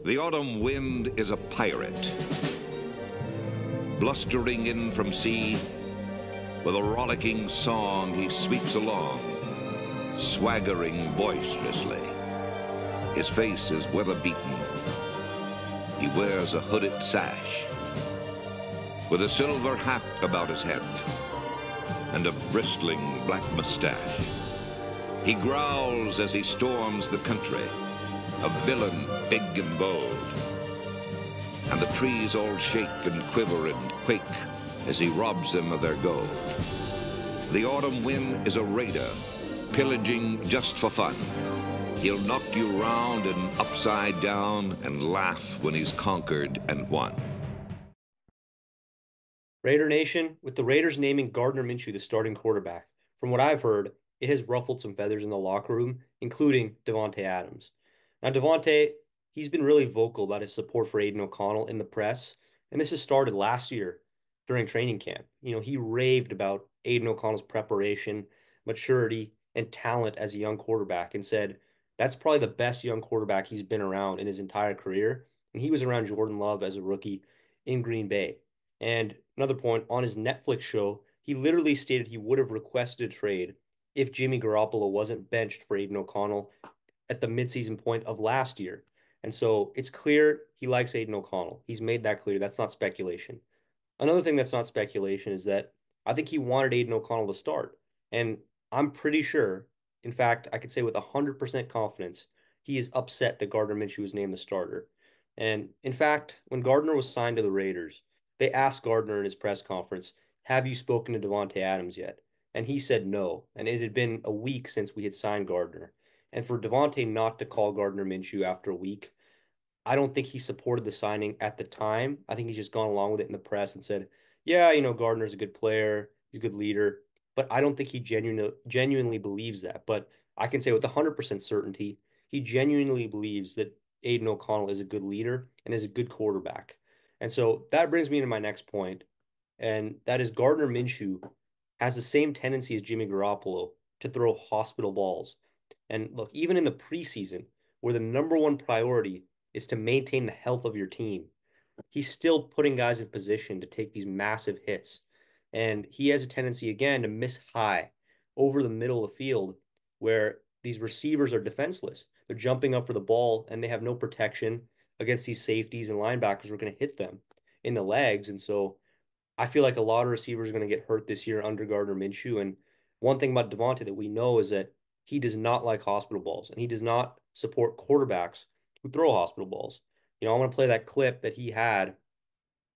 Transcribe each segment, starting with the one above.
The autumn wind is a pirate, blustering in from sea. With a rollicking song, he sweeps along, swaggering boisterously. His face is weather-beaten. He wears a hooded sash, with a silver hat about his head, and a bristling black mustache. He growls as he storms the country, a villain big and bold. And the trees all shake and quiver and quake as he robs them of their gold. The autumn wind is a raider, pillaging just for fun. He'll knock you round and upside down and laugh when he's conquered and won. Raider Nation, with the Raiders naming Gardner Minshew the starting quarterback, from what I've heard, it has ruffled some feathers in the locker room, including Davante Adams. Now, Davante, he's been really vocal about his support for Aidan O'Connell in the press, and this has started last year during training camp. He raved about Aidan O'Connell's preparation, maturity, and talent as a young quarterback and said that's probably the best young quarterback he's been around in his entire career. And he was around Jordan Love as a rookie in Green Bay. And another point, on his Netflix show, he literally stated he would have requested a trade if Jimmy Garoppolo wasn't benched for Aidan O'Connell at the midseason point of last year. And so it's clear he likes Aidan O'Connell. He's made that clear. That's not speculation. Another thing that's not speculation is that I think he wanted Aidan O'Connell to start. And I'm pretty sure, in fact, I could say with 100% confidence, he is upset that Gardner Minshew was named the starter. And in fact, when Gardner was signed to the Raiders, they asked Gardner in his press conference, have you spoken to Davante Adams yet? And he said no. And it had been a week since we had signed Gardner. And for Davante not to call Gardner Minshew after a week, I don't think he supported the signing at the time. I think he's just gone along with it in the press and said, yeah, Gardner's a good player. He's a good leader. But I don't think he genuinely believes that. But I can say with 100% certainty, he genuinely believes that Aidan O'Connell is a good leader and is a good quarterback. And so that brings me to my next point, and that is Gardner Minshew has the same tendency as Jimmy Garoppolo to throw hospital balls. And look, even in the preseason, where the number one priority is to maintain the health of your team, he's still putting guys in position to take these massive hits. And he has a tendency, again, to miss high over the middle of the field where these receivers are defenseless. They're jumping up for the ball and they have no protection against these safeties and linebackers who are going to hit them in the legs. And so I feel like a lot of receivers are going to get hurt this year under Gardner Minshew. And one thing about Davante that we know is that he does not like hospital balls and he does not support quarterbacks who throw hospital balls. I want to play that clip that he had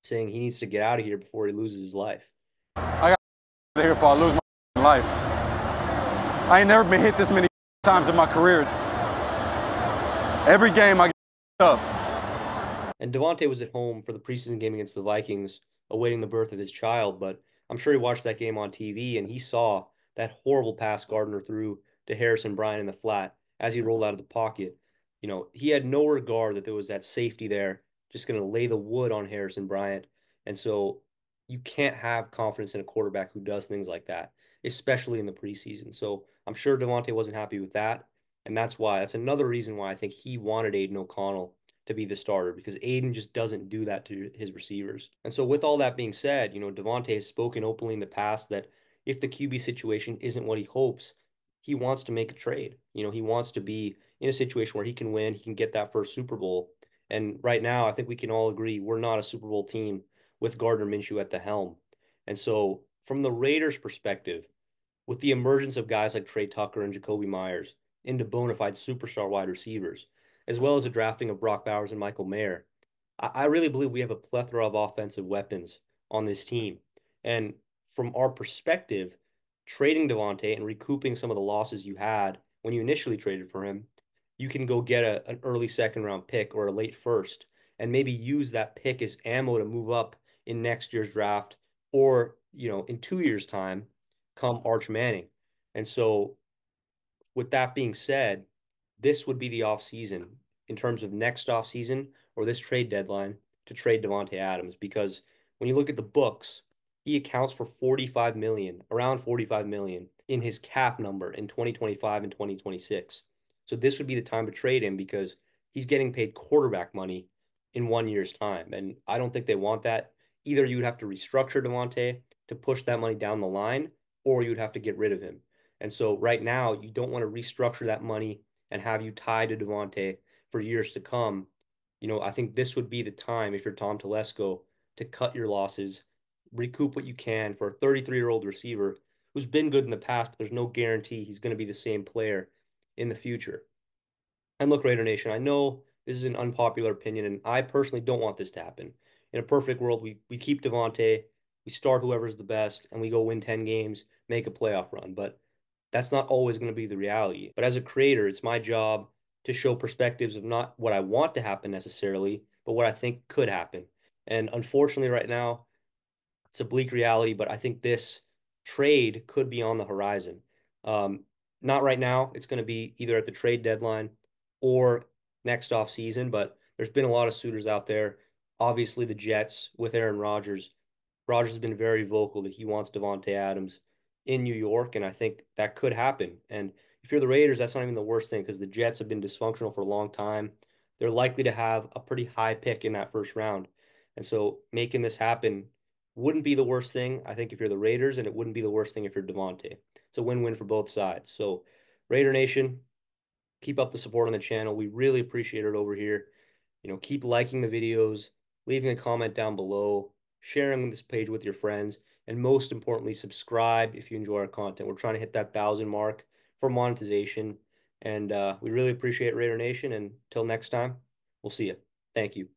saying he needs to get out of here before he loses his life. I got here before I lose my life. I ain't never been hit this many times in my career. Every game I get up. And Davante was at home for the preseason game against the Vikings, awaiting the birth of his child, but I'm sure he watched that game on TV and he saw that horrible pass Gardner threw to Harrison Bryant in the flat as he rolled out of the pocket. He had no regard that there was that safety there, just going to lay the wood on Harrison Bryant. And so you can't have confidence in a quarterback who does things like that, especially in the preseason. So I'm sure Davante wasn't happy with that. And that's another reason why I think he wanted Aidan O'Connell to be the starter, because Aidan just doesn't do that to his receivers. And so with all that being said, Davante has spoken openly in the past that if the QB situation isn't what he hopes, he wants to make a trade. He wants to be in a situation where he can win, he can get that first Super Bowl. And right now, I think we can all agree we're not a Super Bowl team with Gardner Minshew at the helm. And so from the Raiders' perspective, with the emergence of guys like Trey Tucker and Jacoby Myers into bona fide superstar wide receivers, as well as the drafting of Brock Bowers and Michael Mayer, I really believe we have a plethora of offensive weapons on this team. And from our perspective, trading Davante and recouping some of the losses you had when you initially traded for him, you can go get an early second round pick or a late first and maybe use that pick as ammo to move up in next year's draft or, in 2 years' time, come Arch Manning. And so with that being said, this would be the offseason in terms of next offseason or this trade deadline to trade Davante Adams, because when you look at the books, he accounts for 45 million, around 45 million in his cap number in 2025 and 2026. So this would be the time to trade him because he's getting paid quarterback money in 1 year's time. And I don't think they want that. Either you would have to restructure Davante to push that money down the line, or you'd have to get rid of him. And so right now, you don't want to restructure that money and have you tied to Davante for years to come. I think this would be the time, if you're Tom Telesco, to cut your losses, recoup what you can for a 33-year-old receiver who's been good in the past, but there's no guarantee he's going to be the same player in the future. And look, Raider Nation, I know this is an unpopular opinion, and I personally don't want this to happen. In a perfect world, we keep Davante, we start whoever's the best, and we go win 10 games, make a playoff run. But that's not always going to be the reality. But as a creator, it's my job to show perspectives of not what I want to happen necessarily, but what I think could happen. And unfortunately, right now, it's a bleak reality, but I think this trade could be on the horizon. Um, Not right now. It's going to be either at the trade deadline or next off season, but there's been a lot of suitors out there. Obviously, the Jets with Aaron Rodgers. Rodgers has been very vocal that he wants Davante Adams in New York, and I think that could happen. And if you're the Raiders, that's not even the worst thing because the Jets have been dysfunctional for a long time. They're likely to have a pretty high pick in that first round. And so making this happen wouldn't be the worst thing, I think, if you're the Raiders, and it wouldn't be the worst thing if you're Davante. It's a win-win for both sides. So, Raider Nation, keep up the support on the channel. We really appreciate it over here. Keep liking the videos, leaving a comment down below, sharing this page with your friends, and most importantly, subscribe if you enjoy our content. We're trying to hit that 1,000 mark for monetization, and we really appreciate Raider Nation. And until next time, we'll see you. Thank you.